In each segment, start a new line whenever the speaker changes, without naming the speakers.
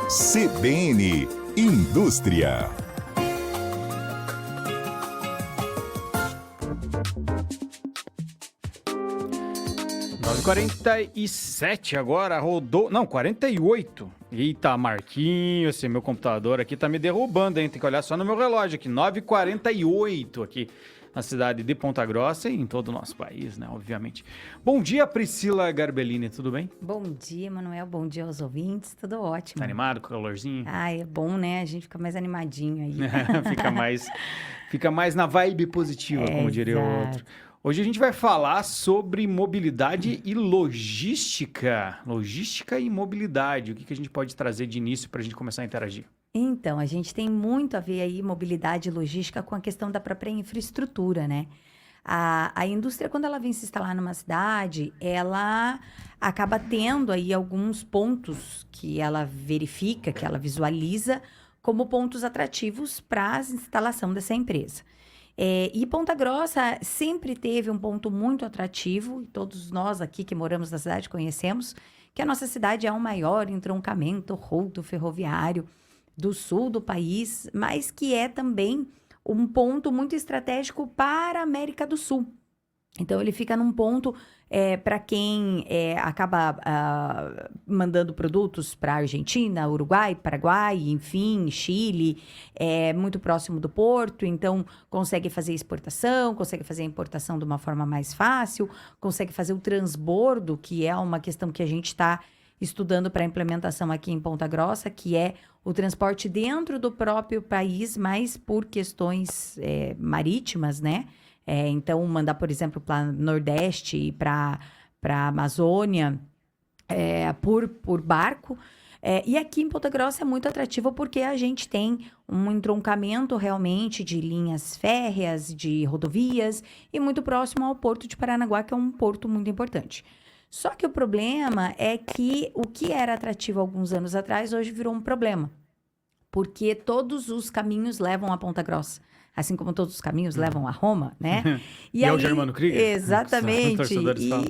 CBN Indústria.
Nove 47 agora, rodou... Não, 48. Eita, Marquinhos, esse meu computador aqui tá me derrubando, hein? Tem que olhar só no meu relógio aqui. 9h48 aqui na cidade de Ponta Grossa e em todo o nosso país, né? Obviamente. Bom dia, Priscila Garbellini, tudo bem?
Bom dia, Manuel. Bom dia aos ouvintes. Tudo ótimo.
Tá animado com o calorzinho?
Ah, é bom, né? A gente fica mais animadinho aí.
Fica mais na vibe positiva, como diria o outro. Hoje a gente vai falar sobre mobilidade e logística. Logística e mobilidade. O que a gente pode trazer de início para a gente começar a interagir?
Então, a gente tem muito a ver aí mobilidade e logística com a questão da própria infraestrutura, né? A indústria, quando ela vem se instalar numa cidade, ela acaba tendo aí alguns pontos que ela verifica, que ela visualiza como pontos atrativos para a instalação dessa empresa. E Ponta Grossa sempre teve um ponto muito atrativo, e todos nós aqui que moramos na cidade conhecemos, que a nossa cidade é o maior entroncamento rodoviário do sul do país, mas que é também um ponto muito estratégico para a América do Sul. Então, ele fica num ponto para quem acaba mandando produtos para Argentina, Uruguai, Paraguai, enfim, Chile, muito próximo do porto, então consegue fazer exportação, consegue fazer a importação de uma forma mais fácil, consegue fazer o transbordo, que é uma questão que a gente está estudando para implementação aqui em Ponta Grossa, que é o transporte dentro do próprio país, mas por questões marítimas, né? Então, mandar, por exemplo, para o Nordeste e para a Amazônia por barco. E aqui em Ponta Grossa é muito atrativo porque a gente tem um entroncamento realmente de linhas férreas, de rodovias e muito próximo ao Porto de Paranaguá, que é um porto muito importante. Só que o problema é que o que era atrativo alguns anos atrás, hoje virou um problema. Porque todos os caminhos levam a Ponta Grossa. Assim como todos os caminhos levam a Roma, né?
E é o Germano Krieger?
Exatamente.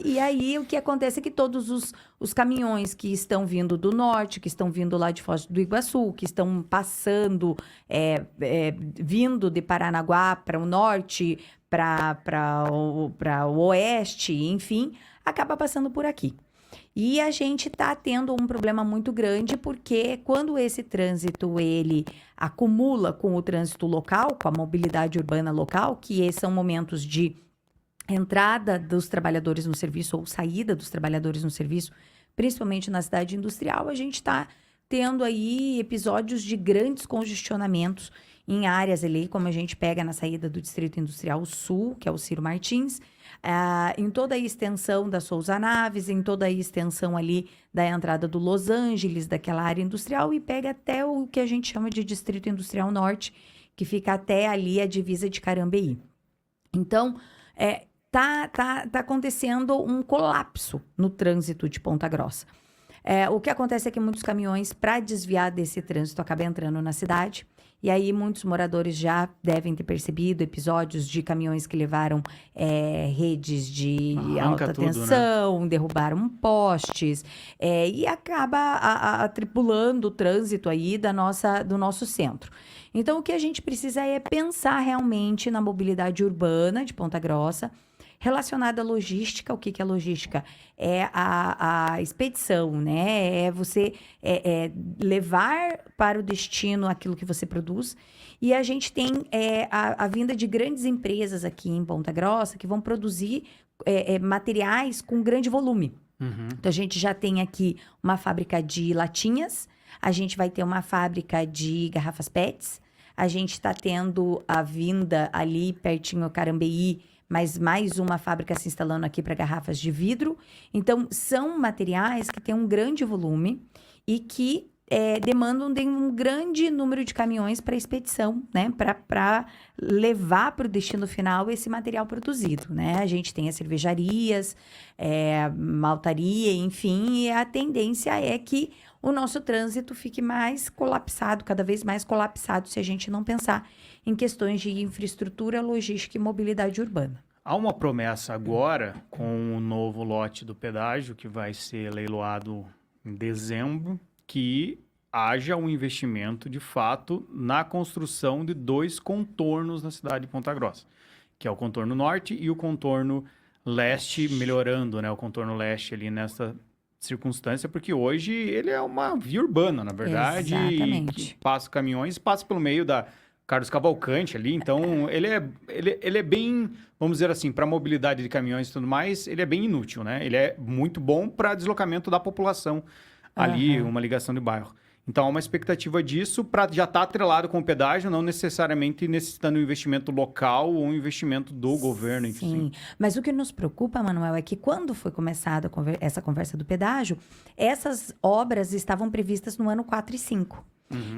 E aí o que acontece é que todos os caminhões que estão vindo do norte, que estão vindo lá de Foz do Iguaçu, que estão passando, vindo de Paranaguá para o norte, para o oeste, enfim, acaba passando por aqui. E a gente está tendo um problema muito grande porque quando esse trânsito ele acumula com o trânsito local, com a mobilidade urbana local, que são momentos de entrada dos trabalhadores no serviço ou saída dos trabalhadores no serviço, principalmente na cidade industrial, a gente está tendo aí episódios de grandes congestionamentos em áreas ali, como a gente pega na saída do Distrito Industrial Sul, que é o Ciro Martins, em toda a extensão da Souza Naves, em toda a extensão ali da entrada do Los Angeles, daquela área industrial, e pega até o que a gente chama de Distrito Industrial Norte, que fica até ali a divisa de Carambeí. Então, tá acontecendo um colapso no trânsito de Ponta Grossa. O que acontece é que muitos caminhões, para desviar desse trânsito, acabam entrando na cidade. E aí, muitos moradores já devem ter percebido episódios de caminhões que levaram redes de alta tensão, né? Derrubaram postes, e acaba atribulando o trânsito aí do nosso centro. Então, o que a gente precisa é pensar realmente na mobilidade urbana de Ponta Grossa, relacionada à logística. O que é logística? É a expedição, né? É você levar para o destino aquilo que você produz. E a gente tem a vinda de grandes empresas aqui em Ponta Grossa que vão produzir materiais com grande volume.
Uhum.
Então, a gente já tem aqui uma fábrica de latinhas, a gente vai ter uma fábrica de garrafas PETs, a gente está tendo a vinda ali pertinho Carambeí, mas mais uma fábrica se instalando aqui para garrafas de vidro. Então, são materiais que têm um grande volume e que demandam de um grande número de caminhões para expedição, né? Para levar para o destino final esse material produzido, né? A gente tem as cervejarias, maltaria, enfim, e a tendência é que o nosso trânsito fique mais colapsado, cada vez mais colapsado, se a gente não pensar em questões de infraestrutura, logística e mobilidade urbana.
Há uma promessa agora com o novo lote do pedágio, que vai ser leiloado em dezembro, que haja um investimento, de fato, na construção de 2 contornos na cidade de Ponta Grossa, que é o contorno norte e o contorno leste, melhorando, né, o contorno leste ali nessa circunstância, porque hoje ele é uma via urbana, na verdade,
Exatamente.
que passa caminhões, passa pelo meio da Carlos Cavalcante ali, então ele é bem, vamos dizer assim, para mobilidade de caminhões e tudo mais, ele é bem inútil, né? Ele é muito bom para deslocamento da população ali, uma ligação de bairro. Então, há uma expectativa disso para já estar atrelado com o pedágio, não necessariamente necessitando um investimento local ou um investimento do governo, enfim.
Sim, mas o que nos preocupa, Manuel, é que quando foi começada essa conversa do pedágio, essas obras estavam previstas no ano 4 e 5.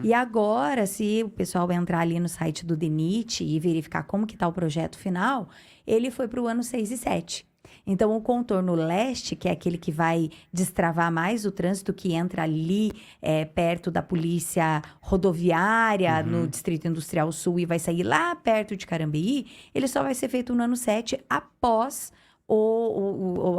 E agora, se o pessoal entrar ali no site do DENIT e verificar como que está o projeto final, ele foi para o ano 6 e 7. Então, o contorno leste, que é aquele que vai destravar mais o trânsito, que entra ali perto da polícia rodoviária, no Distrito Industrial Sul, e vai sair lá perto de Carambeí, ele só vai ser feito no ano 7, após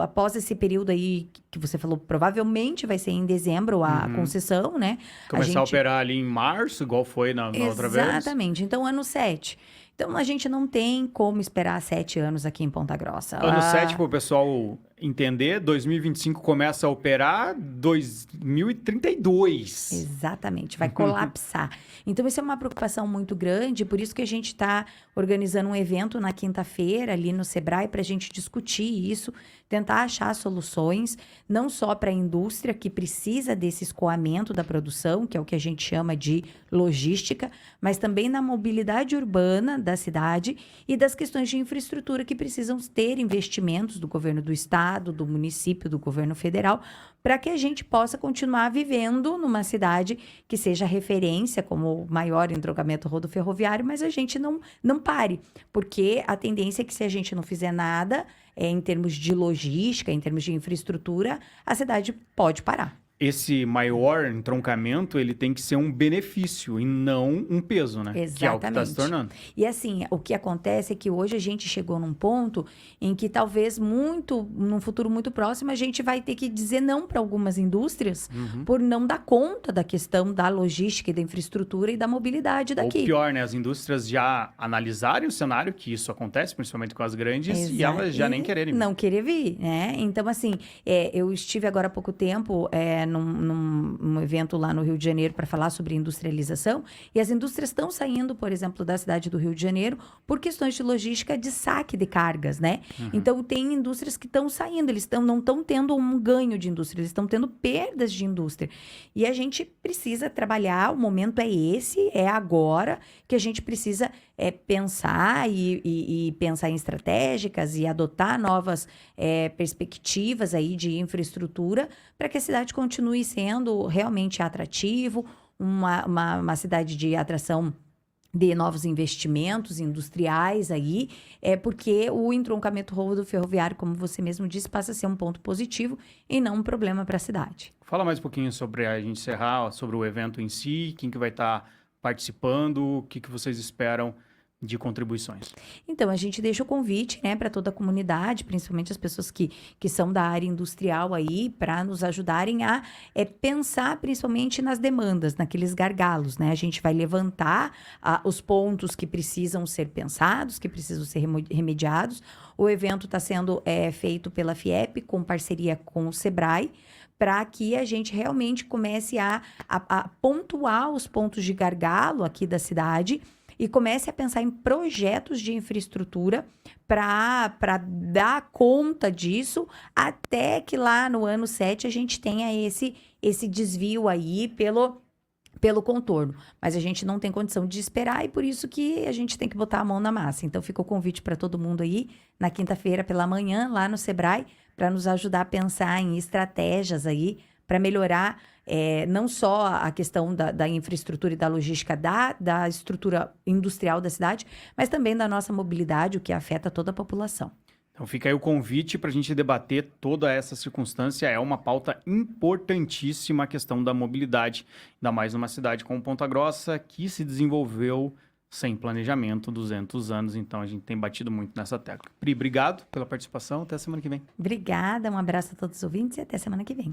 após esse período aí que você falou, provavelmente vai ser em dezembro a concessão, né?
Começar a operar ali em março, igual foi na outra vez.
Exatamente. Então, ano 7. Então, a gente não tem como esperar 7 anos aqui em Ponta Grossa.
Ano 7, para o pessoal entender, 2025 começa a operar 2032.
Exatamente, vai colapsar. Então, isso é uma preocupação muito grande, por isso que a gente está organizando um evento na quinta-feira ali no Sebrae para a gente discutir isso, tentar achar soluções, não só para a indústria que precisa desse escoamento da produção, que é o que a gente chama de logística, mas também na mobilidade urbana da cidade e das questões de infraestrutura que precisam ter investimentos do governo do estado, do município, do governo federal, para que a gente possa continuar vivendo numa cidade que seja referência como o maior endrogamento rodoferroviário, mas a gente não pare, porque a tendência é que se a gente não fizer nada, em termos de logística, em termos de infraestrutura, a cidade pode parar.
Esse maior entroncamento, ele tem que ser um benefício e não um peso, né?
Exatamente.
Que é o que está se tornando.
E assim, o que acontece é que hoje a gente chegou num ponto em que talvez num futuro muito próximo, a gente vai ter que dizer não para algumas indústrias por não dar conta da questão da logística e da infraestrutura e da mobilidade daqui.
Ou pior, né? As indústrias já analisarem o cenário que isso acontece, principalmente com as grandes, e elas já nem quererem vir.
Não querer vir, né? Então, assim, eu estive agora há pouco tempo num evento lá no Rio de Janeiro para falar sobre industrialização, e as indústrias estão saindo, por exemplo, da cidade do Rio de Janeiro por questões de logística de saque de cargas, né? Então, tem indústrias que estão saindo, eles não estão tendo um ganho de indústria, eles estão tendo perdas de indústria. E a gente precisa trabalhar, o momento é esse, é agora, que a gente precisa pensar e pensar em estratégicas e adotar novas perspectivas aí de infraestrutura para que a cidade continue sendo realmente atrativo, uma cidade de atração de novos investimentos industriais aí, porque o entroncamento rodoferroviário, como você mesmo disse, passa a ser um ponto positivo e não um problema para a cidade.
Fala mais um pouquinho sobre a gente encerrar, sobre o evento em si, quem que vai estar participando, o que vocês esperam de contribuições.
Então, a gente deixa o convite, né, para toda a comunidade, principalmente as pessoas que são da área industrial aí, para nos ajudarem a pensar principalmente nas demandas, naqueles gargalos, né? A gente vai levantar os pontos que precisam ser pensados, que precisam ser remediados. O evento está sendo feito pela FIEP, com parceria com o Sebrae, para que a gente realmente comece a pontuar os pontos de gargalo aqui da cidade e comece a pensar em projetos de infraestrutura para dar conta disso, até que lá no ano 7 a gente tenha esse desvio aí pelo contorno. Mas a gente não tem condição de esperar e por isso que a gente tem que botar a mão na massa. Então fica o convite para todo mundo aí, na quinta-feira pela manhã, lá no Sebrae, para nos ajudar a pensar em estratégias aí para melhorar não só a questão da infraestrutura e da logística da estrutura industrial da cidade, mas também da nossa mobilidade, o que afeta toda a população.
Então fica aí o convite para a gente debater toda essa circunstância. É uma pauta importantíssima a questão da mobilidade, ainda mais numa cidade como Ponta Grossa, que se desenvolveu sem planejamento 200 anos. Então a gente tem batido muito nessa tecla. Pri, obrigado pela participação. Até semana que vem.
Obrigada, um abraço a todos os ouvintes e até semana que vem.